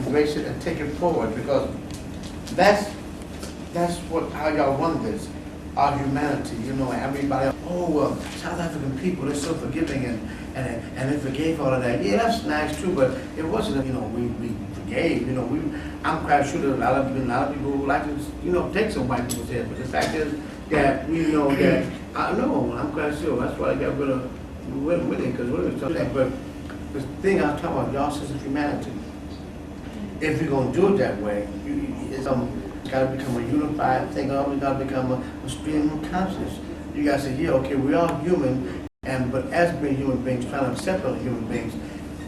embrace it and take it forward, because that's what how y'all won this. Our humanity, you know, everybody, South African people, they're so forgiving and they forgave all of that. Yeah, that's nice too, but it wasn't, you know, we forgave, you know, I'm quite sure that a lot of people would like to, you know, take some white people's head, but the fact is that we know that, I know, I'm quite sure, that's why I got rid of women, because women talk that, but the thing I'm talking about, y'all sense of humanity, if you're going to do it that way, it's got to become a unified thing. We got to become a stream of consciousness. You got to say, yeah, okay, we are human, but as being human beings, trying to accept other human beings,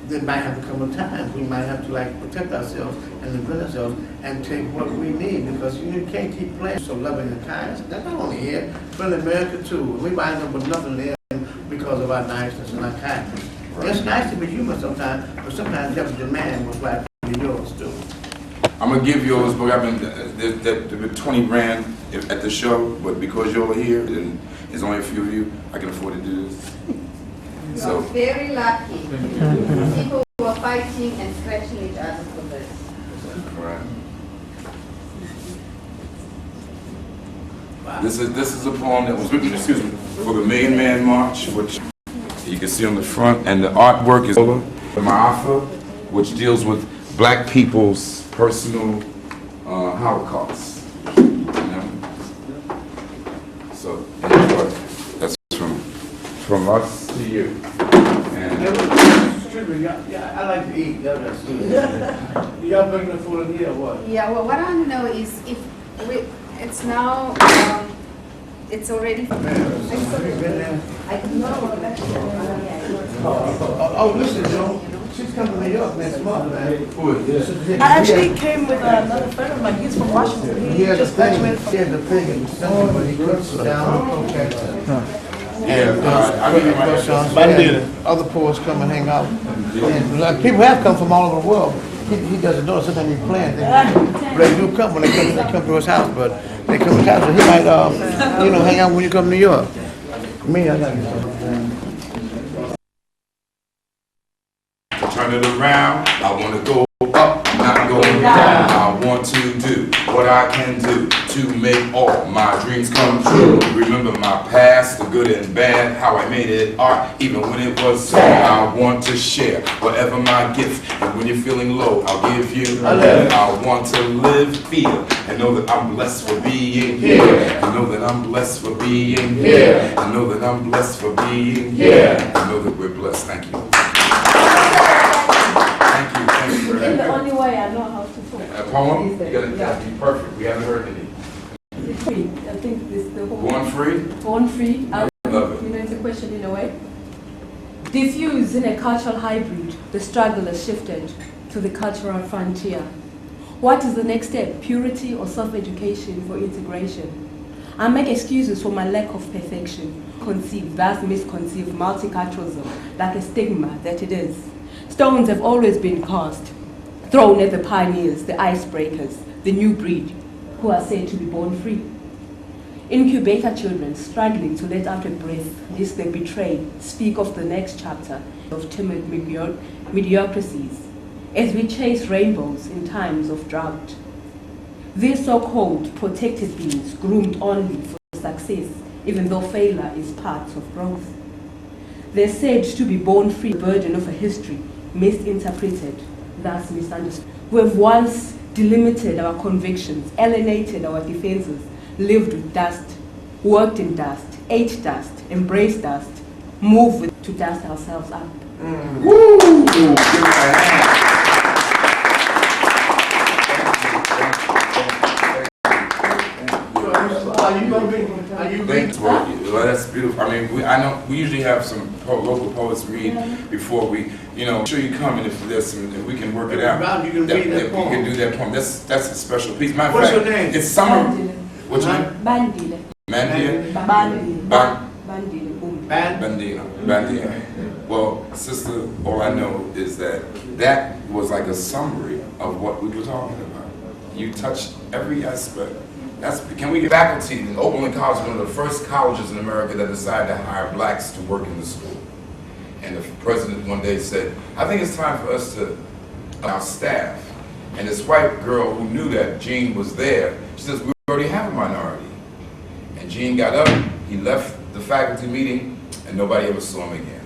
there might have to come a time we might have to like protect ourselves and defend ourselves and take what we need, because you can't keep playing so loving and kind. That's not only here, but in America too. We wind up with nothing there because of our niceness and our kindness. Right. It's nice to be human sometimes, but sometimes you have to demand what's right for yours too. I'm gonna give yours, but I've been 20 grand at the show, but because you're here and there's only a few of you, I can afford to do this. So very lucky. People who are fighting and scratching each other for this. Right. Wow. This is a poem that was written, for the Million Man March, which you can see on the front, and the artwork is the Ma'afa, which deals with Black people's personal Holocaust. You know? So enjoy. That's from us to you. And I like to eat. Y'all bring the food in here or what? Yeah. Well, what I know is if it's now. It's already. I listen, Joe. She's coming to New York next month, man. I actually came with another friend of mine. He's from Washington. He just graduated from. He has a thing in December, but he cooks down and other poets come and hang out. And like, people have come from all over the world. He doesn't know. Sometimes he's playing. But they do come when they come to his house. But they come to his house, so he might, you know, hang out when you come to New York. Me, I got something. Turn it around, I want to go up, not going down. I want to do what I can do to make all my dreams come true. Remember my past, the good and bad, how I made it art, even when it was so. I want to share whatever my gift, and when you're feeling low, I'll give you. I want to live, feel, and know that I'm blessed for being here. And know that I'm blessed for being here. And know that I'm blessed for being here. And know that we're blessed. Thank you. Thank you. In the only way I know how to talk. A poem? You gotta be perfect. We haven't heard any. Free. I think this the whole. Born free? Born free. I love it. You know, it's a question in a way. Diffused in a cultural hybrid, the struggle has shifted to the cultural frontier. What is the next step? Purity or self-education for integration? I make excuses for my lack of perfection. Conceived, thus misconceived multiculturalism, like a stigma that it is. Stones have always been cast, thrown at the pioneers, the icebreakers, the new breed, who are said to be born free. Incubator children struggling to let out a breath, lest they betray, speak of the next chapter of timid mediocrities, as we chase rainbows in times of drought. These so-called protected beings, groomed only for success, even though failure is part of growth. They're said to be born free, the burden of a history misinterpreted, thus misunderstood. We have once delimited our convictions, alienated our defenses, lived with dust, worked in dust, ate dust, embraced dust, moved to dust ourselves up. Woo! Give it a hand. Well, that's beautiful. I mean, I know we usually have some local poets read before we, you know, sure you come and if there's some, if we can work it out. You can read that poem. We can do that poem. That's a special piece. Matter of What's fact, your name? It's summer. What's your name? Bandile. Mandia? Bandile. Bandina. Well, sister, all I know is that was like a summary of what we were talking about. You touched every aspect. Can we get faculty in Oakland College, one of the first colleges in America that decided to hire blacks to work in the school. And the president one day said, I think it's time for us to, our staff, And this white girl who knew that Gene was there, she says, we already have a minority. And Gene got up, he left the faculty meeting, and nobody ever saw him again.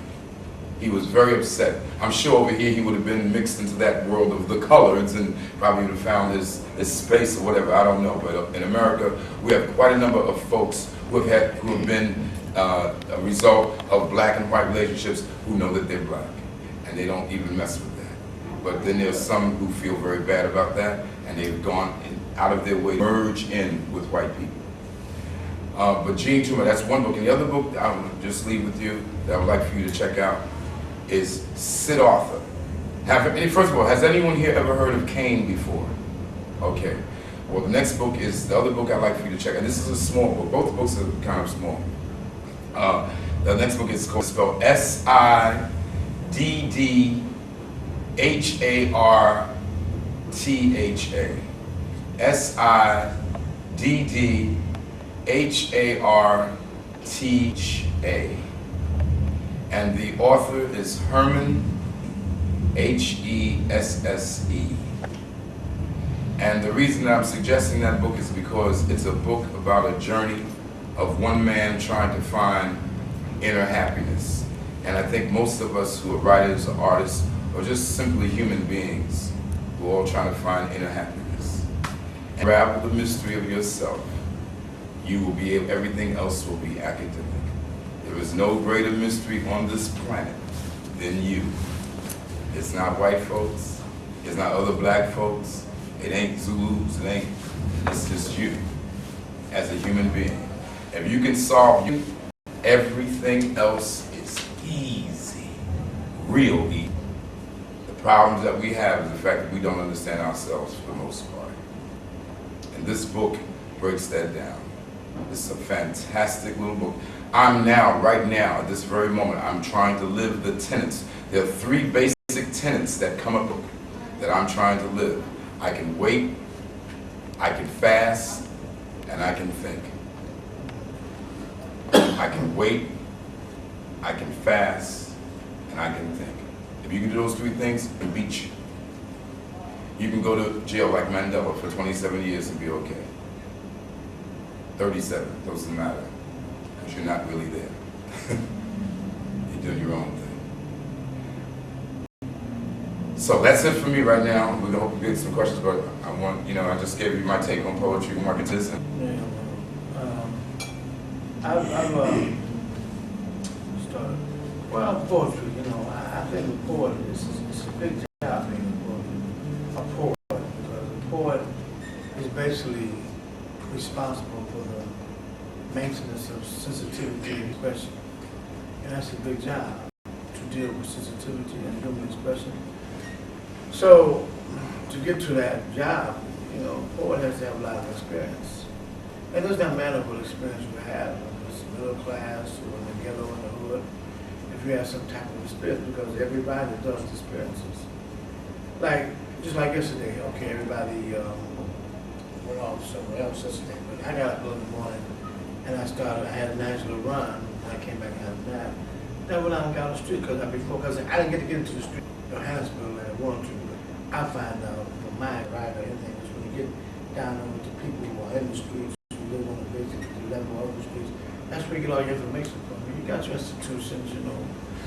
He was very upset. I'm sure over here he would have been mixed into that world of the coloreds and probably would have found his space or whatever, I don't know. But in America, we have quite a number of folks who have been a result of black and white relationships who know that they're black, and they don't even mess with that. But then there's some who feel very bad about that, and they've gone out of their way to merge in with white people. But Gene Toomer, that's one book. And the other book I'll just leave with you that I would like for you to check out is Sid Arthur. First of all, has anyone here ever heard of Cain before? Okay. Well, the next book is the other book I'd like for you to check out. This is a small book. Both books are kind of small. The next book is spelled Siddhartha. Siddhartha. And the author is Herman, Hesse. And the reason that I'm suggesting that book is because it's a book about a journey of one man trying to find inner happiness. And I think most of us who are writers or artists or just simply human beings who are all trying to find inner happiness. And unravel the mystery of yourself, you will be able, everything else will be academic. There is no greater mystery on this planet than you. It's not white folks, it's not other black folks, it ain't Zulus, it's just you as a human being. If you can solve you, everything else is easy, real easy. The problems that we have is the fact that we don't understand ourselves for the most part. And this book breaks that down. It's a fantastic little book. I'm now, right now, at this very moment, I'm trying to live the tenets. There are 3 basic tenets that come up that I'm trying to live. I can wait, I can fast, and I can think. I can wait, I can fast, and I can think. If you can do those 3 things, it beats you. You can go to jail like Mandela for 27 years and be okay. 37, doesn't matter, because you're not really there. You're doing your own thing. So that's it for me right now. We're gonna hope to get some questions, but I want, I just gave you my take on poetry and marketism. Yeah, I've started, poetry, I think a poet, it's a big job being a poet, because a poet is basically responsible for the maintenance of sensitivity and expression. And that's a big job, to deal with sensitivity and human expression. So, to get to that job, a poet has to have a lot of experience. And it does not matter what experience you have, whether it's middle class or in the ghetto in the hood, if you have some type of experience, because everybody does experiences. Just like yesterday, okay, everybody went off somewhere else yesterday, but I got up in the morning and I had a nice little run, and I came back and had a nap. Then went out and got on the street, because I didn't get to get into the street, Johannesburg, like I wanted to. I find out from my ride or anything is when you get down with the people who are in the streets, who live on the basic level of the streets, that's where you get all your information from. You got your institutions,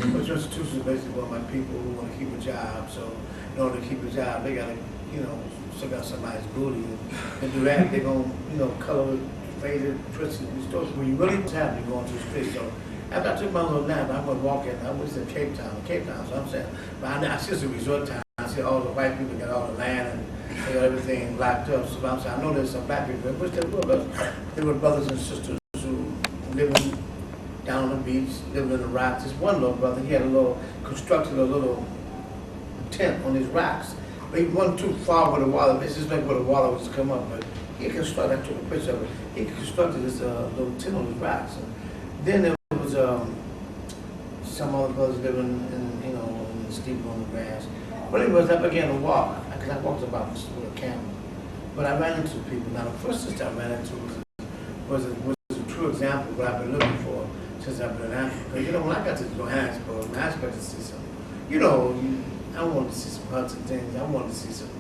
but your institutions are basically run by people who want to keep a job. So in order to keep a job, they got to, suck out somebody's booty and do that. They're going to, color it, fade it, twist it, distort it. When you really have to go onto the street. So after I took my little nap, I went walking. I was in Cape Town, so I'm saying, but I see it's a resort town. I see all the white people got all the land and they got everything locked up. So I'm saying, I know there's some black people, which they were brothers and sisters who living down on the beach, living in the rocks. This one little brother, he had constructed a little tent on these rocks. But he wasn't too far with the water. This is like where the water was to come up, but he constructed, I took a picture of it, he constructed this little tent on these rocks. And then there was some other brothers living in the steeple on the grass. But anyways, I began to walk, because I walked about with a camera. But I ran into people. Now the first sister I ran into was a true example of what I've been looking for since I've been in Africa. When I got to Johannesburg, I expected to see some, I wanted to see some huts and things. I wanted to see some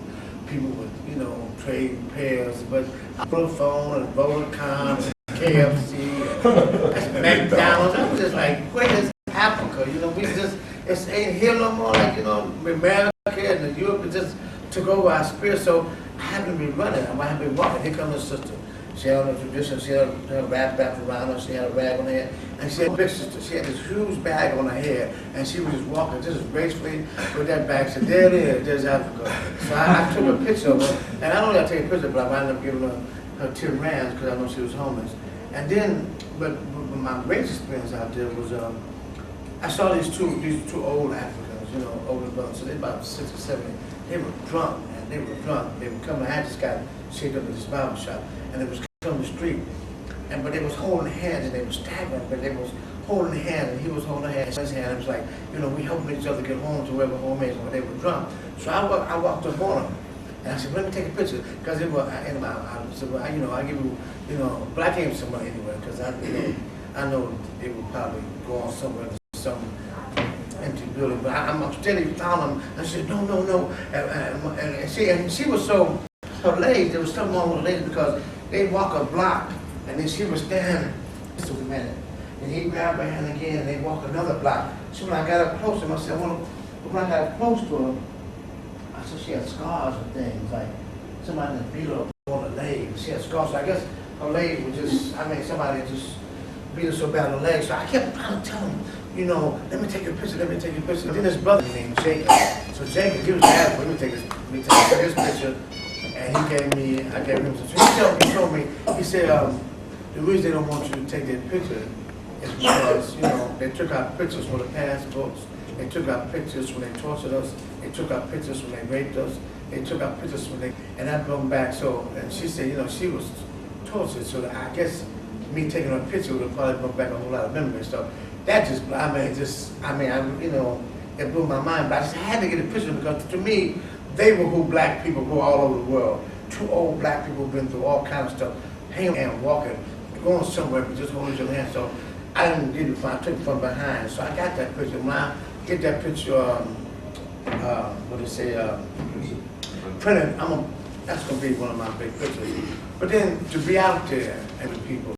people would, you know, trade pairs, but phone and Vodacom, KFC, and McDonald's. I was just like, where is Africa? You know, we just, it's ain't here no more, like, you know, America and Europe, it just took over our spirit. So I happened to be running, I happened to be walking. Here comes the sister. She had a tradition, she had a wrap around her, she had a rag on her head, and she had a big sister. She had this huge bag on her head, and she was just walking just gracefully with that bag. She said, there it is, there's Africa. So I took a picture of her, and I don't know if I take a picture, but I ended up giving her 10 rands because I know she was homeless. And then, but my greatest experience out there was, I saw these two old Africans, you know, older brothers, so they about 60, 70. They were drunk, man, they were drunk. They were coming, I just got shaped up at this barber shop, and it was on the street, but they was holding hands and they was staggering, but they was holding hands and he was holding hands in his hand. It was like, you know, we helping each other get home to wherever home is, but they were drunk. So I walked up on them and I said, let me take a picture, because it was, I said, well, you know, I give you, you know, but I gave some money anyway, because I know they would probably go on somewhere to some empty building, but I'm steady found them. I said, no, and she was so, her legs, there was something wrong with her legs because they walk a block, and then she was standing just a minute. And he grabbed her hand again, and they walk another block. So when I got up close to him, I said, well, when I got close to her, I said she had scars and things, like somebody that beat her up on her leg. She had scars, so I guess her leg was just, somebody just beat her so bad on her leg. So I kept trying to tell him, you know, let me take a picture, let me take a picture. And then his brother named Jacob. So Jacob, give us that, let me take this picture. And I gave him some. So he told me, he said, the reason they don't want you to take that picture is because, you know, they took our pictures for the passports. They took our pictures when they tortured us. They took our pictures when they raped us. They took our pictures when they, and I brought them back. So, and she said, you know, she was tortured. So I guess me taking her picture would have probably brought back a whole lot of memories. So that just, you know, it blew my mind. But I just had to get a picture because to me, they were who black people were all over the world. Two old black people who've been through all kinds of stuff, hanging and walking, going somewhere, but just holding your hand. So I didn't get it from, I took it from behind. So I got that picture. When I get that picture, printed, that's going to be one of my big pictures. But then to be out there and the people,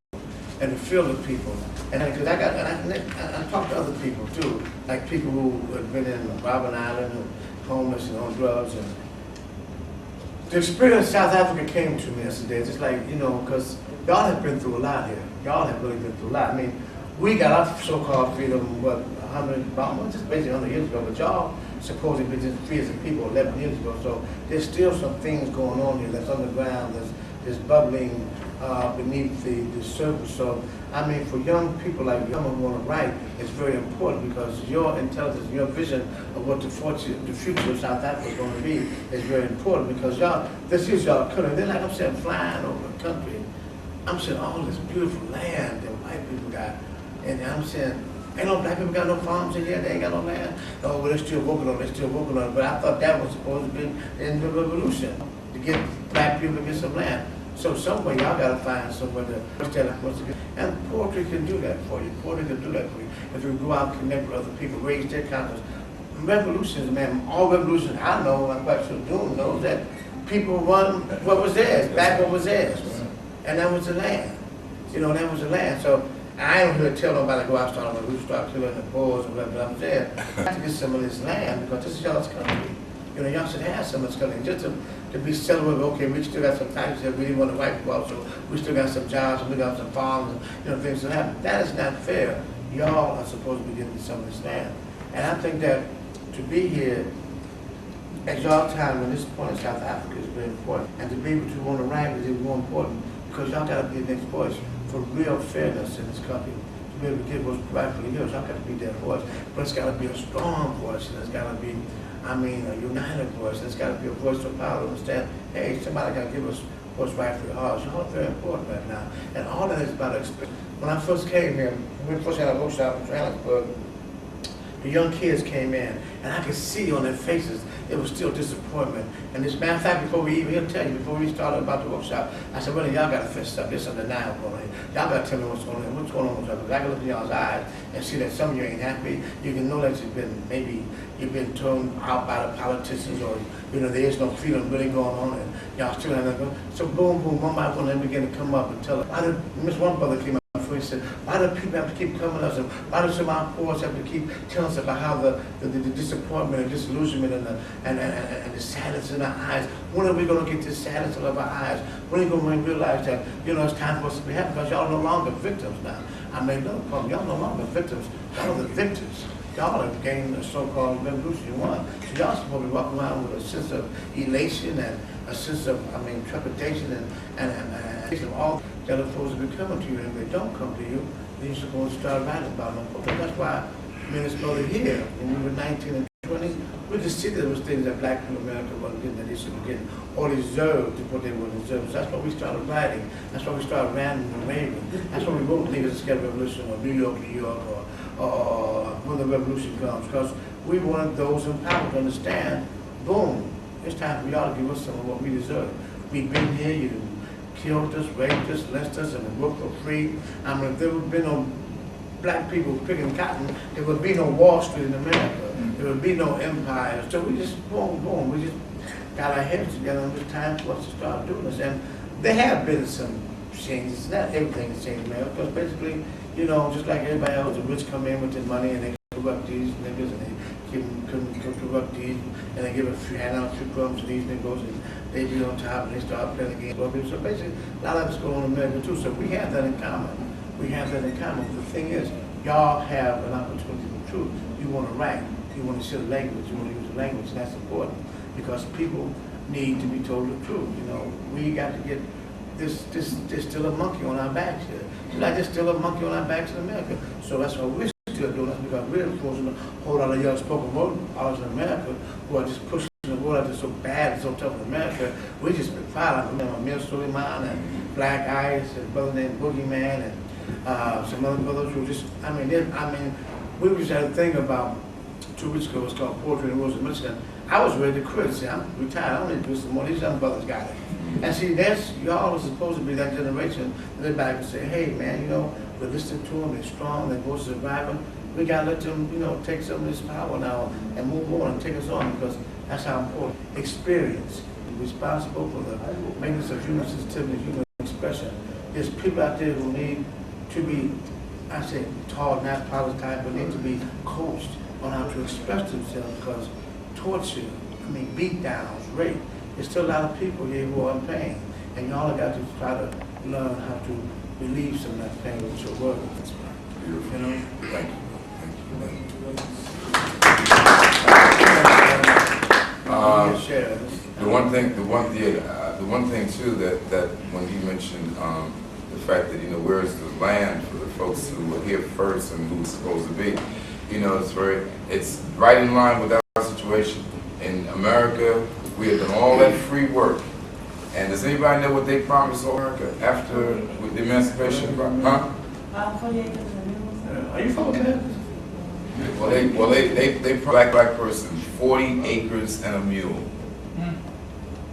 and to feel the people, and because I talked to other people too, like people who had been in Robben Island, and homeless and on drugs, and the experience of South Africa came to me yesterday, just like, you know, because y'all have been through a lot here. Y'all have really been through a lot. I mean, we got our so-called freedom, just basically 100 years ago, but y'all supposedly been free as a people 11 years ago, so there's still some things going on here that's underground, that's bubbling beneath the surface. So, I mean, for young people like you who want to write, it's very important because your intelligence, your vision of what the future of South Africa is going to be is very important because y'all, this is y'all country. They're like, I'm saying, flying over the country. I'm saying, all this beautiful land that white people got. And I'm saying, ain't no black people got no farms in here, they ain't got no land. Oh, well, they're still working on it, But I thought that was supposed to be in the revolution, to get black people to get some land. So somewhere y'all gotta find somewhere to get. And poetry can do that for you. Poetry can do that for you. If you go out and connect with other people, raise their consciousness. Revolutions, man, all revolutions I know, I'm quite sure Doom knows that people run what was theirs, back what was theirs. And that was the land. You know, that was the land. So I ain't here to tell nobody to go out starting with start killing the boys or whatever, but I'm saying, you have to get some of this land because this is y'all's country. You know, y'all should have some of this country. Just to be celebrated, okay, we still got some taxes that we didn't want to wipe out, so we still got some jobs and we got some farms and, you know, things that happen. That is not fair. Y'all are supposed to be getting some of this land. And I think that to be here at y'all time, when this point in South Africa is very important, and to be able to want to write is even more important because y'all got to be the next voice for real fairness in this country. To be able to get what's rightfully yours, y'all got to be that voice. But it's got to be a strong voice, and it's got to be, a united voice. It's got to be a voice of power to understand, hey, somebody got to give us what's rightfully ours. Y'all are very important right now. And all of that is about experience. When I first came here, when we first had a workshop in Johannesburg, the young kids came in, and I could see on their faces, it was still disappointment. And as a matter of fact, before we even, he'll tell you, before we started about the workshop, I said, well, y'all gotta fix up, there's something now going on here. Y'all gotta tell me what's going on, with y'all, because I can look in y'all's eyes and see that some of you ain't happy. You can know that you've been thrown out by the politicians, or, you know, there is no freedom really going on, and y'all still have nothing. So boom, boom, one by one, they begin to come up and tell us. Why did, Miss One Brother came up, he said, why do people have to keep coming to us, and why do some of our poets have to keep telling us about how the disappointment and disillusionment and the sadness in our eyes? When are we going to get this sadness out of our eyes? When are we going to realize that, you know, it's time for us to be happy, because y'all no longer victims now. I made another problem. Y'all no longer victims. Y'all are the victors. Y'all have gained a so-called revolution you won. So y'all supposed to be walking around with a sense of elation and a sense of, trepidation and all that are supposed to be coming to you. And if they don't come to you, then you're supposed to start writing about them. But that's why Minnesota here, when we were 19 and 20, we just see there was things that black people in America wasn't getting, that they should be getting, or deserved what they would deserve. So that's why we started writing. That's why we started ranting and raving. That's why we wrote Niggas Scared Revolution, or New York, or When the Revolution Comes, because we wanted those in power to understand, boom, it's time for y'all to give us some of what we deserve. We've been here, you killed us, raped us, left us, and we worked for free. If there would be no black people picking cotton, there would be no Wall Street in America. There would be no empire. So we just, boom, boom, we just got our heads together, and it was time for us to start doing this. And there have been some changes. Not everything has changed, man, because basically, you know, just like everybody else, the rich come in with their money and they corrupt these niggas, and they corrupt these, and they give a few handouts, few crumbs to these niggas, and they be on top and they start playing the game. So basically, a lot of us go on in America too, so we have that in common. We have that in common. But the thing is, y'all have an opportunity for truth. You want to write, you want to share the language, you want to use the language, and that's important, because people need to be told the truth. You know, we got to get there's still a monkey on our backs here. Like there's still a monkey on our backs in America. So that's why we're still doing it, because we're exposing a whole lot of young spoken word artists in America who are just pushing the word out there so bad and so tough in America. We just been filing. Remember Mir Suleiman and Black Ice and a brother named Boogeyman and some other brothers who just, we just had a thing about 2 weeks ago. It's called Poetry in the Woods of Michigan. I was ready to quit. See, I'm retired. I don't need to do some more. These young brothers got it. And see, y'all was supposed to be that generation that everybody could say, hey, man, you know, we're listening to them, they're strong, their voices are vibrant. We got to let them, you know, take some of this power now and move on and take us on, because that's how important. Experience. Responsible for the maintenance of human sensitivity, human expression. There's people out there who need to be, I say, taught, not politics, but need to be coached on how to express themselves, because torture, beat downs, rape, there's still a lot of people here who are in pain, and y'all have got to try to learn how to relieve some of that pain with your work. You know? Thank you. The one thing too that when you mentioned the fact that, you know, where's the land for the folks who were here first and who's supposed to be, you know, it's right in line with our situation. In America, we have done all that free work. And does anybody know what they promised America after with the emancipation? Huh? Are you from that? Well, they black person 40 acres and a mule.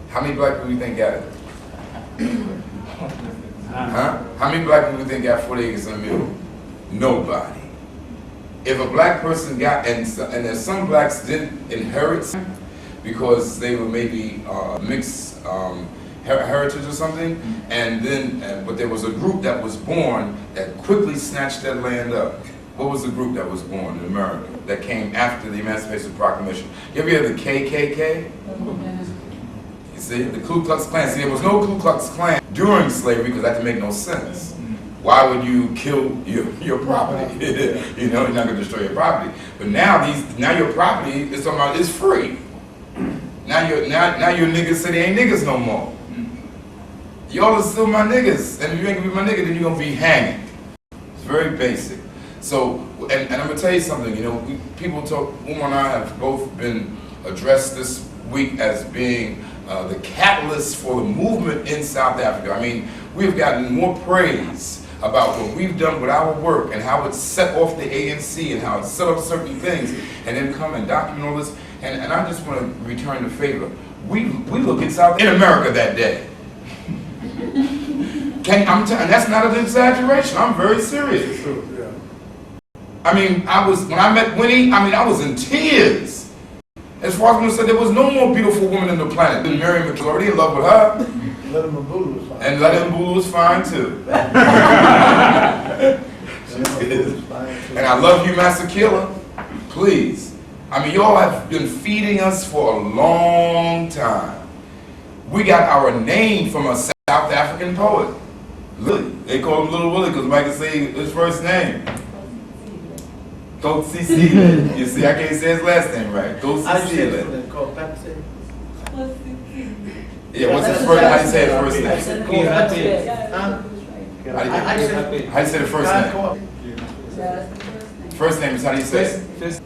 How many black people do you think got it? Huh? How many black people do you think got 40 acres and a mule? Nobody. If a black person got, and there's some blacks didn't inherit because they were maybe mixed heritage or something, and then, but there was a group that was born that quickly snatched that land up. What was the group that was born in America that came after the Emancipation Proclamation? You ever hear of the KKK? You see, the Ku Klux Klan. See, there was no Ku Klux Klan during slavery because that didn't make no sense. Why would you kill your property? You know, you're not going to destroy your property. But now your property is is free. Now your niggas say they ain't niggas no more. Y'all are still my niggas, and if you ain't gonna be my nigga, then you're gonna be hanging. It's very basic. So, and I'm gonna tell you something. You know, people talk. Uma and I have both been addressed this week as being the catalyst for the movement in South Africa. I mean, we've gotten more praise about what we've done with our work and how it set off the ANC and how it set up certain things, and then come and document all this. And I just want to return the favor. We look at South in America that day. And that's not an exaggeration. I'm very serious. I mean, when I met Winnie, I was in tears. As far as when I said there was no more beautiful woman on the planet than Miriam was already in love with her. Let him Mbulu was fine. And Let Him Mbulu was fine too. And I love you, Master Killer. Please. I mean, y'all have been feeding us for a long time. We got our name from a South African poet. Willie. They call him Little Willie because Mike can say his first name. Coach Cecile. You see, I can't say his last name right. Coach Cecile. Yeah, what's his first? How do you say his first name? How do you say the first name? First name is how do you say it?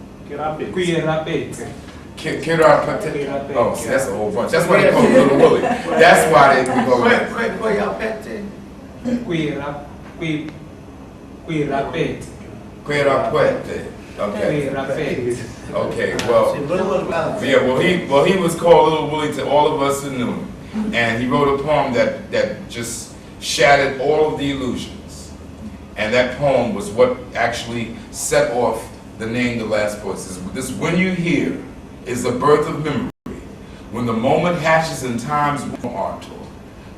Kirapete. Oh, see, that's a whole bunch. That's why they call him Little Willie. That's why they call him. Quirapete. Okay. Okay. Well, yeah. Well, he was called Little Willie to all of us who knew him, and he wrote a poem that just shattered all of the illusions, and that poem was what actually set off the name The Last Poets. This When You Hear is the birth of memory. When the moment hatches in time's art.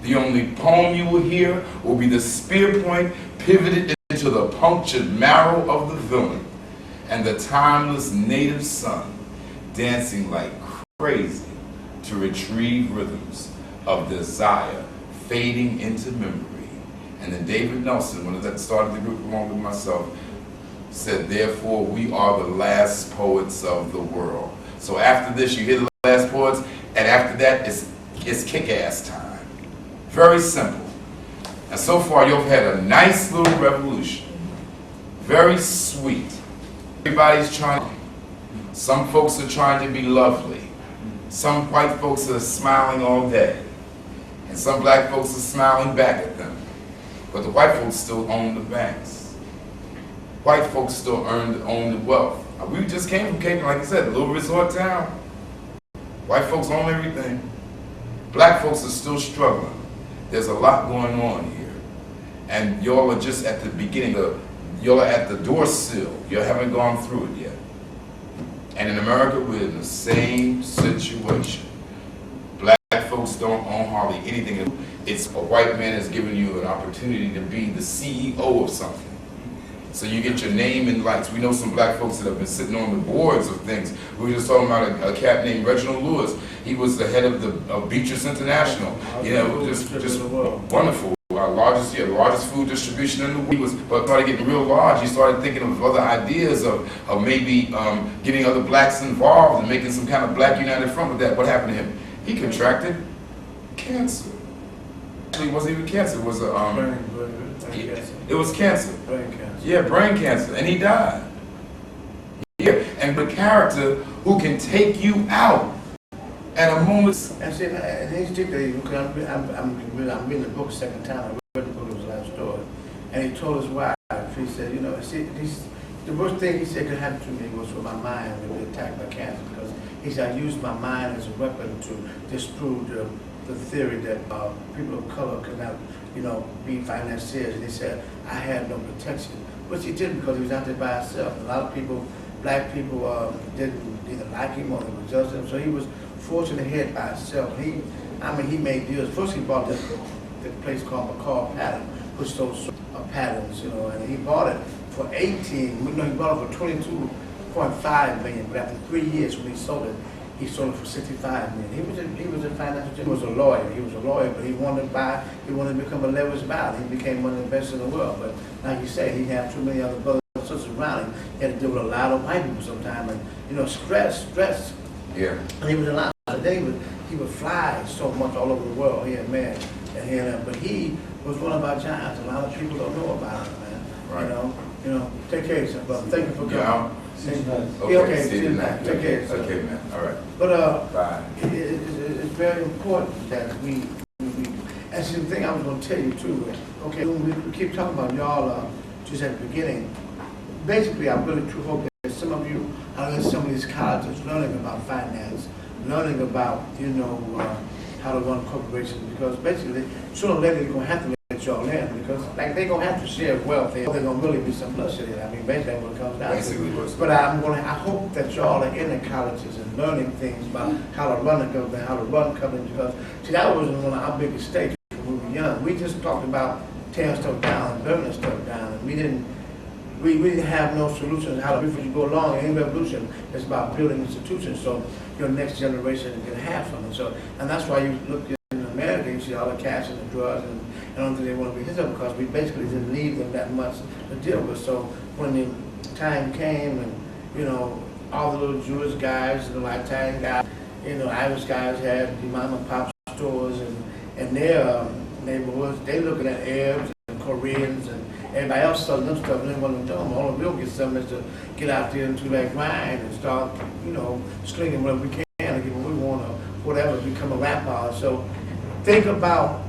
The only poem you will hear will be the spear point pivoted into the punctured marrow of the villain, and the timeless native sun dancing like crazy to retrieve rhythms of desire fading into memory. And then David Nelson, when that started the group along with myself, said, therefore we are the last poets of the world. So after this you hear the last poets, and after that it's kick-ass time. Very simple. And so far you've had a nice little revolution. Very sweet. Everybody's trying. Some folks are trying to be lovely. Some white folks are smiling all day. And some black folks are smiling back at them. But the white folks still own the banks. White folks still own the wealth. We just came from Cape Town, like I said, a little resort town. White folks own everything. Black folks are still struggling. There's a lot going on here. And y'all are just at the beginning. Y'all are at the door sill. You haven't gone through it yet. And in America, we're in the same situation. Black folks don't own hardly anything. It's a white man is giving you an opportunity to be the CEO of something. So you get your name in lights. We know some black folks that have been sitting on the boards of things. We were just talking about a cat named Reginald Lewis. He was the head of Beatrice International. You know, just wonderful. Largest food distribution in the world. He was, but started getting real large. He started thinking of other ideas of maybe getting other blacks involved and making some kind of black united front with that. What happened to him? He contracted cancer. Actually, it wasn't even cancer. It was it was cancer. Brain cancer. Yeah, brain cancer, and he died. Yeah, and the character who can take you out at a moment. And see, and he's particularly, because I'm reading the book second time. I read the book, it was the last story. And he told his wife, he said, you know, see, the worst thing he said could happen to me was for my mind to be attacked by cancer, because he said I used my mind as a weapon to disprove the theory that people of color could not, you know, be financiers. And he said I had no protection, which he didn't, because he was out there by himself. A lot of people, black people, didn't either like him or they were jealous of him. So he was forging ahead by himself. He made deals. First he bought the place called McCall Pattern, which sold patterns, you know, and he bought it for 18. He bought it for 22.5 million. But after 3 years, when he sold it for 65 million. He was a financial. He was a lawyer. But he wanted to buy. He wanted to become a leveraged buyer. He became one of the best in the world. But like you said, he had too many other brothers and sisters around him. He had to deal with a lot of white people sometimes, and you know, stress. Yeah. And he was a lot. He would fly so much all over the world. He had man, but he was one of our giants. A lot of people don't know about him, man. Right. You know. Take care of yourself, brother. Thank you for coming. Yeah. Okay. See you tonight. Take care of yourself. Okay, man. All right. But bye. It's very important that we and see, the thing I was gonna tell you too, okay, we keep talking about y'all, just at the beginning. Basically, I really true hope that some of you are in some of these colleges learning about finance, learning about, you know, how to run corporations, because basically, sooner or later, they're gonna have to let y'all in, because like they're gonna have to share wealth, they're gonna really be some bloodshed. I mean, basically, that's what it comes down Basically, to. But I hope that y'all are in the colleges and learning things about how to run a government, how to run companies, because, see, that was one of our biggest mistakes when we were young. We just talked about tearing stuff down, burning stuff down, and we didn't have no solutions how to, before you go along, any revolution is about building institutions so your next generation can have something. So, and that's why you look in America, you see all the cash and the drugs, and I don't think they want to be hit up because we basically didn't leave them that much to deal with. So when the time came and, you know, all the little Jewish guys, the Italian guys, you know, Irish guys had the mom and pop stores and their neighborhoods, they looking at Arabs and Koreans and everybody else selling them stuff, and they want to do them. All we'll get something is to get out there into that grind and start, you know, slinging whatever we can to get what we want or whatever, become a rap artist. So think about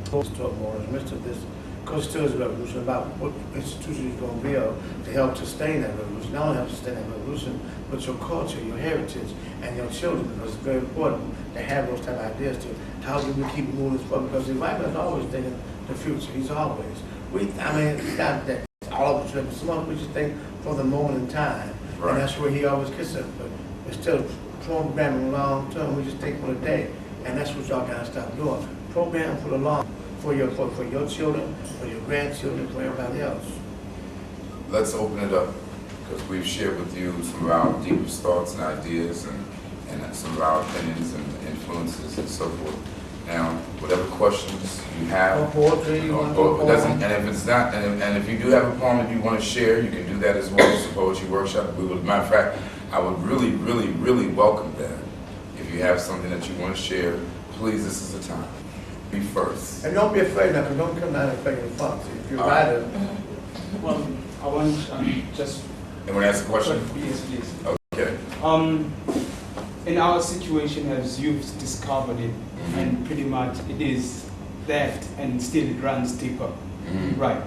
Mr. This Constitutional Revolution, about what institution you're going to build to help sustain that revolution. Not only help sustain that revolution, but your culture, your heritage, and your children. Because it's very important to have those type of ideas to how do we keep moving this forward. Because the white man's always thinking the future. He's always. I mean, it's not that all of us, but some of us just think for the moment in time. Right. And that's where he always gets it. But instead of programming long term, we just think for the day. And that's what y'all gotta stop doing. Program for the long, for your children, for your grandchildren, for everybody else. Let's open it up, because we've shared with you some of our deepest thoughts and ideas and some of our opinions and influences and so forth. Now, whatever questions you have, poetry, it doesn't, and if it's not, and if you do have a poem that you want to share, you can do that as well. It's a poetry workshop. We would, matter of fact, I would really, really, really welcome that. If you have something that you want to share, please, this is the time. Be first. And don't be afraid now, because don't come down and fake the funk. If you're writer. Well, I want just. And want to ask a question? Yes, please. Okay. In our situation, as you've discovered it, and pretty much it is theft and still it runs deeper. Right.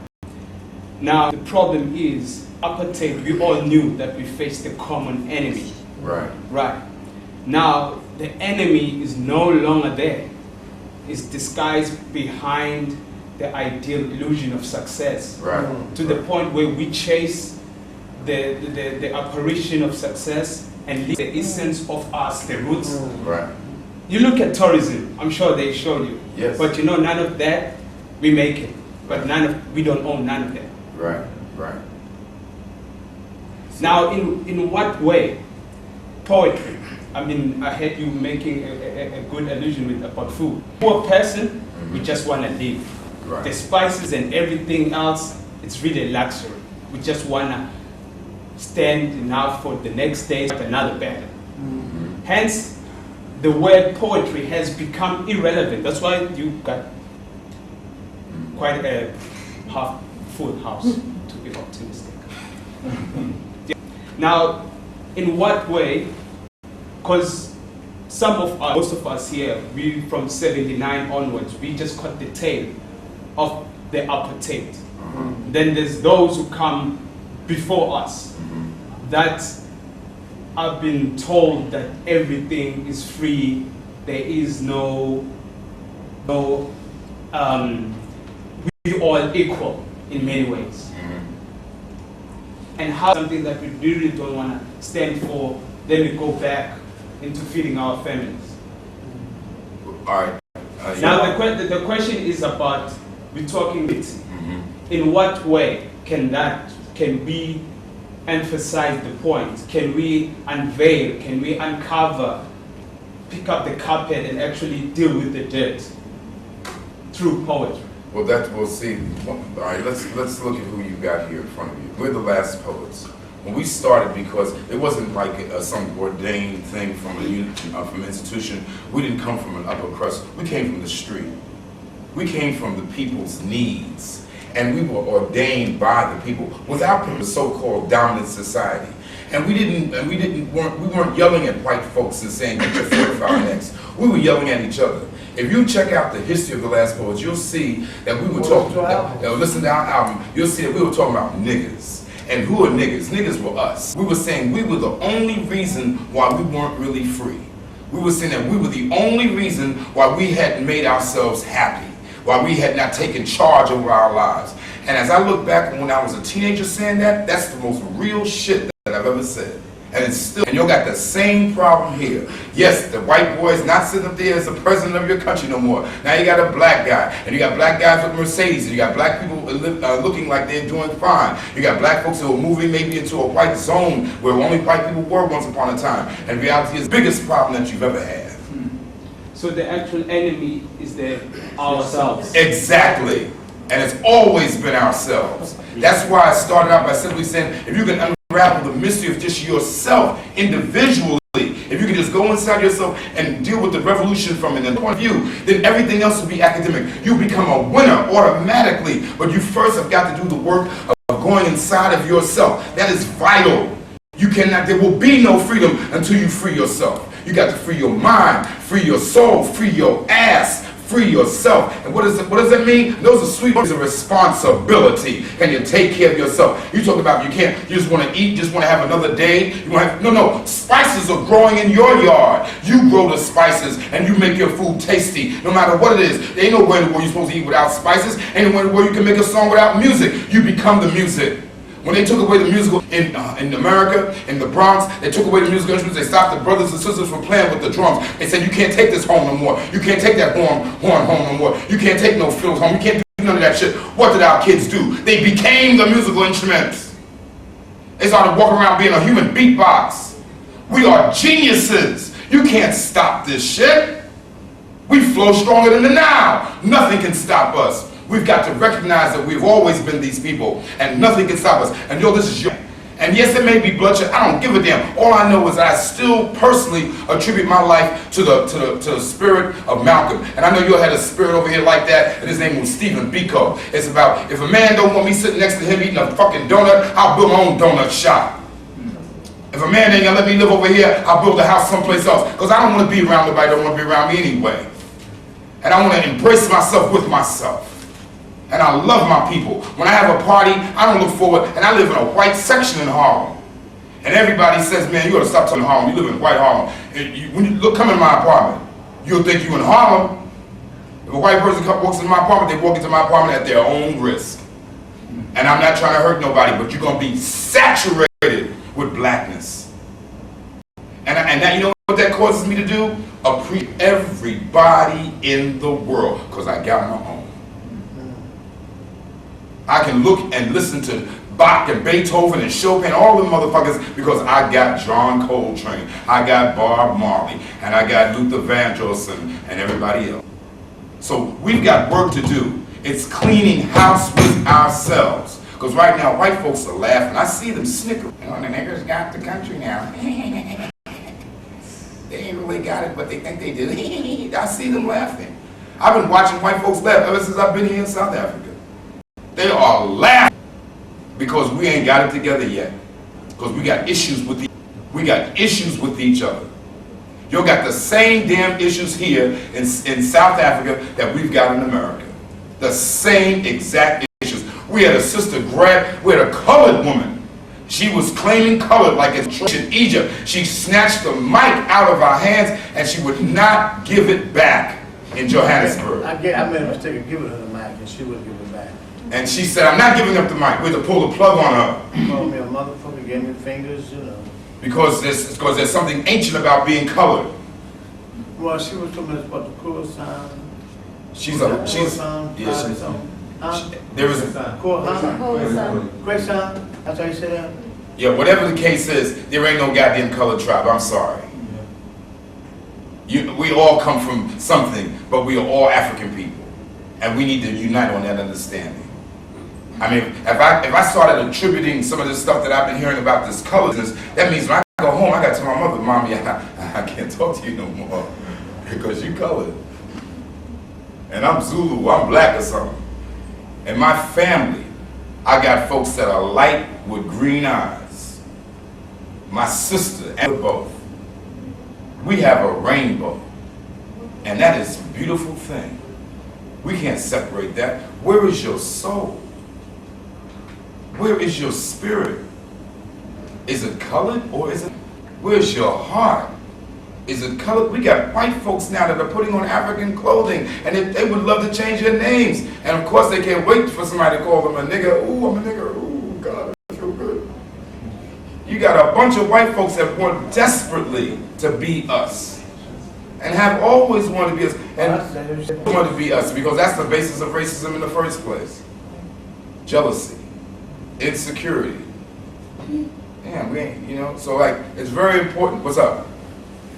Now, the problem is, apartheid, we all knew that we faced a common enemy. Right. Right. Now, the enemy is no longer there. It's disguised behind the ideal illusion of success. Right. To the point where we chase the apparition of success and leave the essence of us, the roots. Right. You look at tourism, I'm sure they showed you. Yes. But you know, none of that, we make it. But we don't own none of that. Right, right. Now, in what way? Poetry. I mean, I heard you making a good allusion about food. Poor person, we just want to live. Right. The spices and everything else, it's really a luxury. We just want to stand enough for the next day, another battle. Hence, the word poetry has become irrelevant. That's why you got quite a half-full house, to be optimistic. Now, in what way? Because most of us here, we from 79 onwards, we just caught the tail of the apartheid. Then there's those who come before us that have been told that everything is free, there is no we all equal in many ways. And how something that we really don't want to stand for, then we go back into feeding our families. All right. Now the question is about, we're talking it. In what way can we emphasize the point? Can we unveil, can we uncover, pick up the carpet and actually deal with the dirt through poetry? Well, we'll see. All right, let's look at who you got here in front of you. We're the last poets. When we started, because it wasn't like some ordained thing from an institution. We didn't come from an upper crust. We came from the street. We came from the people's needs, and we were ordained by the people without the so-called dominant society. And we weren't yelling at white folks and saying, "Get your 45 next." We were yelling at each other. If you check out the history of the last poets, you'll see that we were talking, listen to our album, you'll see that we were talking about niggas. And who are niggas? Niggas were us. We were saying we were the only reason why we weren't really free. We were saying that we were the only reason why we hadn't made ourselves happy, why we had not taken charge over our lives. And as I look back when I was a teenager saying that, that's the most real shit that I've ever said. And it's still, and you got the same problem here. Yes, the white boy is not sitting up there as the president of your country no more. Now you got a black guy, and you got black guys with Mercedes, and you got black people looking like they're doing fine. You got black folks who are moving maybe into a white zone where only white people were once upon a time. And reality is the biggest problem that you've ever had. So the actual enemy is ourselves. Exactly. And it's always been ourselves. That's why I started out by simply saying, if you can unravel the mystery of just yourself individually, if you can just go inside yourself and deal with the revolution from an point of view, then everything else will be academic. You become a winner automatically, but you first have got to do the work of going inside of yourself. That is vital. You cannot, there will be no freedom until you free yourself. You got to free your mind, free your soul, free your ass, free yourself. And what does that mean? Those are sweet words of responsibility. Can you take care of yourself? You talk about you just want to eat, just want to have another day. You want to have, no. Spices are growing in your yard. You grow the spices and you make your food tasty, no matter what it is. There ain't nowhere in the world you're supposed to eat without spices. Ain't nowhere in the world you can make a song without music. You become the music. When they took away the musical in America, in the Bronx, they took away the musical instruments. They stopped the brothers and sisters from playing with the drums. They said, you can't take this home no more. You can't take that horn home no more. You can't take no fiddles home. You can't do none of that shit. What did our kids do? They became the musical instruments. They started walking around being a human beatbox. We are geniuses. You can't stop this shit. We flow stronger than the Nile. Nothing can stop us. We've got to recognize that we've always been these people, and nothing can stop us. And yo, this is your. And yes, it may be bloodshed. I don't give a damn. All I know is that I still personally attribute my life to the spirit of Malcolm. And I know you had a spirit over here like that, and his name was Stephen Biko. It's about, if a man don't want me sitting next to him eating a fucking donut, I'll build my own donut shop. If a man ain't gonna let me live over here, I'll build a house someplace else. Because I don't want to be around nobody that don't want to be around me anyway. And I want to embrace myself with myself. And I love my people. When I have a party, I don't look forward, and I live in a white section in Harlem. And everybody says, man, you ought to stop talking Harlem. You live in white Harlem. When you come in my apartment, you'll think you're in Harlem. If a white person walks into my apartment, they walk into my apartment at their own risk. And I'm not trying to hurt nobody, but you're going to be saturated with blackness. And that, you know what that causes me to do? Appreciate everybody in the world, because I got my own. I can look and listen to Bach and Beethoven and Chopin, all them motherfuckers, because I got John Coltrane, I got Bob Marley, and I got Luther Vandross and everybody else. So we've got work to do. It's cleaning house with ourselves. Because right now, white folks are laughing. I see them snickering. You know, the niggers got the country now. They ain't really got it, but they think they do. I see them laughing. I've been watching white folks laugh ever since I've been here in South Africa. They are laughing because we ain't got it together yet. Because we got issues with each other. You got the same damn issues here in South Africa that we've got in America. The same exact issues. We had a sister we had a colored woman. She was claiming color like it's in Egypt. She snatched the mic out of our hands and she would not give it back in Johannesburg. I made a mistake of giving her the mic and she wouldn't give it back. And she said, I'm not giving up the mic. We had to pull the plug on her. She called me a motherfucker, gave me fingers, you know. Because there's something ancient about being colored. Well, she was talking about the croissant. There is a croissant. That's how you say that? Yeah, whatever the case is, there ain't no goddamn colored tribe. I'm sorry. We all come from something, but we are all African people. And we need to unite on that understanding. I mean, if I started attributing some of this stuff that I've been hearing about this colorness, that means when I go home, I got to tell my mother, Mommy, I can't talk to you no more because you colored. And I'm Zulu, I'm black or something. In my family, I got folks that are light with green eyes. My sister and both. We have a rainbow. And that is beautiful thing. We can't separate that. Where is your soul? Where is your spirit? Is it colored or is it? Where's your heart? Is it colored? We got white folks now that are putting on African clothing, and they would love to change their names. And of course, they can't wait for somebody to call them a nigger. Ooh, I'm a nigger. Ooh, God, I feel good. You got a bunch of white folks that want desperately to be us, and have always wanted to be us, and want to be us because that's the basis of racism in the first place. Jealousy, insecurity. Yeah, we ain't, you know. So like, it's very important. What's up?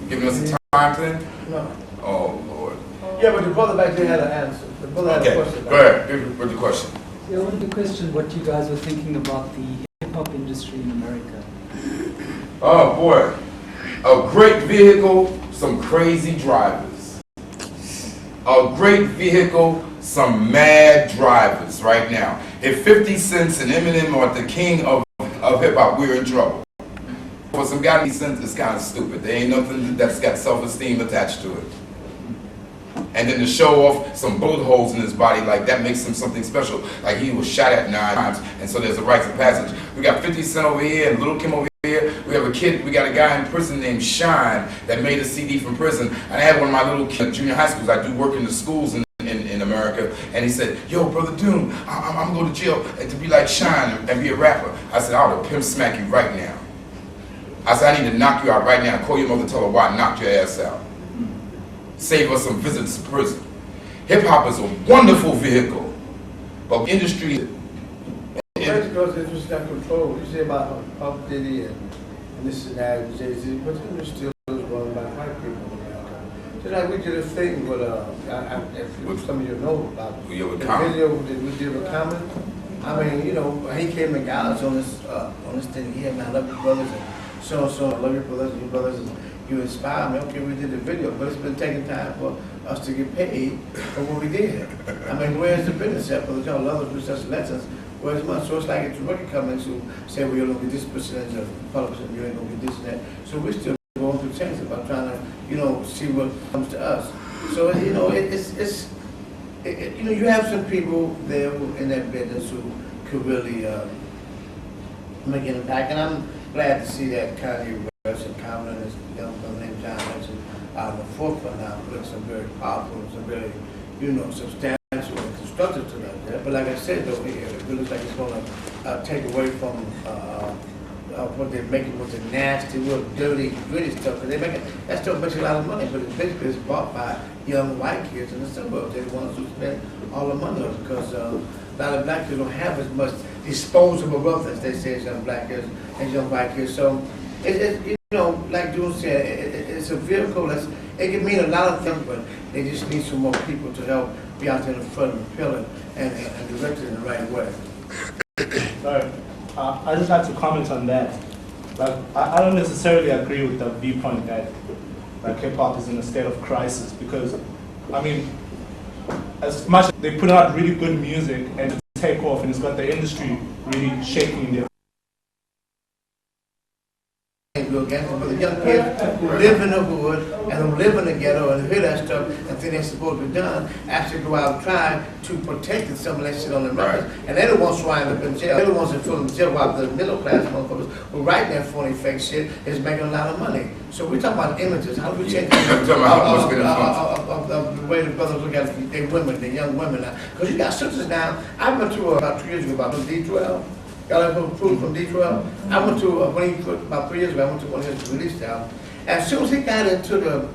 Giving us a time thing? No. Oh, Lord. Yeah, but the brother back there had an answer. The brother had a Okay, question. go ahead. Give the question. Yeah, I wanted to question what you guys were thinking about the hip-hop industry in America. Oh, boy. A great vehicle, some crazy drivers. A great vehicle, some mad drivers right now. If 50 Cent and Eminem are the king of hip-hop, we're in trouble. For some guy, it's kind of stupid. There ain't nothing that's got self-esteem attached to it. And then to show off some bullet holes in his body, like that makes him something special. Like he was shot at 9 times, and so there's a rites of passage. We got 50 Cent over here and Lil' Kim over here. We have a kid, we got a guy in prison named Shine that made a CD from prison. And I had one of my little kids at junior high schools. I do work in the schools in America, and he said, yo, Brother Doom, I'm going to jail to be like Shine and be a rapper. I said, I would pimp smack you right now. I said, I need to knock you out right now. Call your mother, tell her why I knocked your ass out. Save us some visits to prison. Hip-hop is a wonderful vehicle, but industry... That's because it was not controlled. You say about Puff Diddy and this and that, and Jay-Z, but it was still run by white people. Just like we did a thing with, if some of you know about the video that we did with Common. I mean, you know, he came and got us on this thing. He had, I love your brothers, and so I love your brothers, and you inspire me. Okay, we did the video, but it's been taking time for us to get paid for what we did. I mean, where's the business at? Because y'all love us with such lessons. Where's money? So it's like it's a record company who say, well, you're going to get this percentage of publishing, you ain't going to get this and that. So we're still going through changes about trying to, you know, see what comes to us. So, you know, you know, you have some people there who, in that business who could really make an impact. And I'm glad to see that Kanye West and Common and this young fellow named John Legend are on the forefront now, doing some very powerful, some very, you know, substantial and constructive to that. But like I said, though, it looks like it's going to take away from what they're making with the nasty, real dirty, gritty stuff. Cause that stuff makes a lot of money, but it's basically it's bought by young white kids in the suburbs. They're the ones who spend all the money on it because a lot of black kids don't have as much disposable wealth as they say as young black kids and young white kids. So you know, like June said, it's a vehicle it can mean a lot of things, but they just need some more people to help be out there in the front and propel it and direct it in the right way. Sorry, I just had to comment on that. Like, I don't necessarily agree with the viewpoint that like hip hop is in a state of crisis because, I mean, as much as they put out really good music and to take off, and it's got the industry really shaking in their But the young kids who live in the hood and who live in the ghetto and hear that stuff and think they're supposed to be done actually go out and try to protect some of that shit on the records. And they're the ones who wind up in jail. They're the ones that fill in jail while the middle class motherfuckers who write that phony fake shit is making a lot of money. So we're talking about images. How do we change the way the brothers look at their women, the young women now? Because you got sisters now. I went to about 2 years ago about D12. Got a food from D12. I went to about 3 years ago. I went to one of his release albums. As soon as he got into the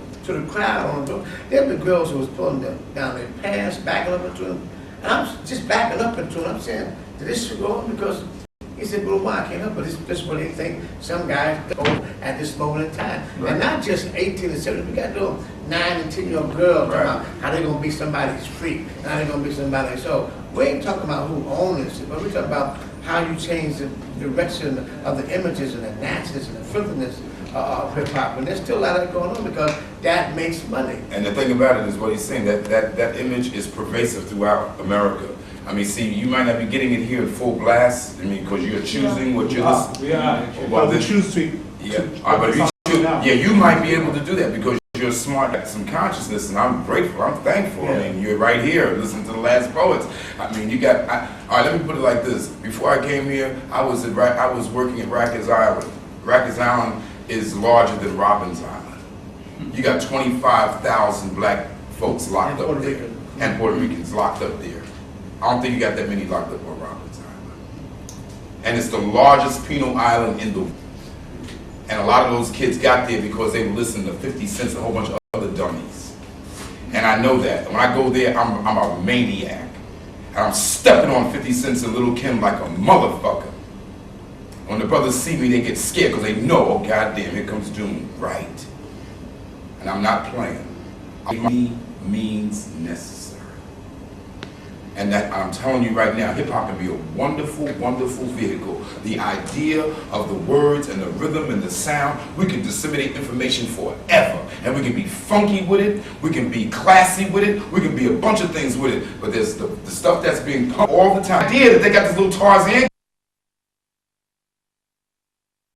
crowd on the door, there were the girls who was pulling them down their pants, backing up into him, and I'm just backing up into him. I'm saying, did this shit go on? Because he said, well, why I can't help it? This is what they think some guys go at this moment in time, and not just 18 and 17. We got little 9 and 10-year-old girls talking about how they gonna be somebody's freak, how they gonna be somebody. So we ain't talking about who owns this, but we talking about how you change the direction of the images and the nastiness and the filthiness of hip-hop. And there's still a lot of that going on because that makes money. And the thing about it is what he's saying, that image is pervasive throughout America. I mean, see, you might not be getting it here in full blast, I mean, because you're choosing what you're listening. we choose to. But if you choose, you might be able to do that because you're you're smart, got some consciousness, and I'm grateful, I'm thankful. Yeah. I mean, you're right here, listening to the last poets. I mean, you got, all right, let me put it like this. Before I came here, I was working at Rikers Island. Rikers Island is larger than Robbins Island. You got 25,000 black folks locked And up Puerto there. Rican. And Puerto Ricans locked up there. I don't think you got that many locked up on Robbins Island. And it's the largest penal island in the world. And a lot of those kids got there because they listened to 50 Cent and a whole bunch of other dummies. And I know that. When I go there, I'm a maniac. And I'm stepping on 50 Cent and Lil' Kim like a motherfucker. When the brothers see me, they get scared because they know, oh goddamn, here comes Doom. Right. And I'm not playing. Money means necessary. And that, I'm telling you right now, hip-hop can be a wonderful, wonderful vehicle. The idea of the words and the rhythm and the sound, we can disseminate information forever. And we can be funky with it, we can be classy with it, we can be a bunch of things with it. But there's the stuff that's being pumped all the time. The idea that they got this little Tarzan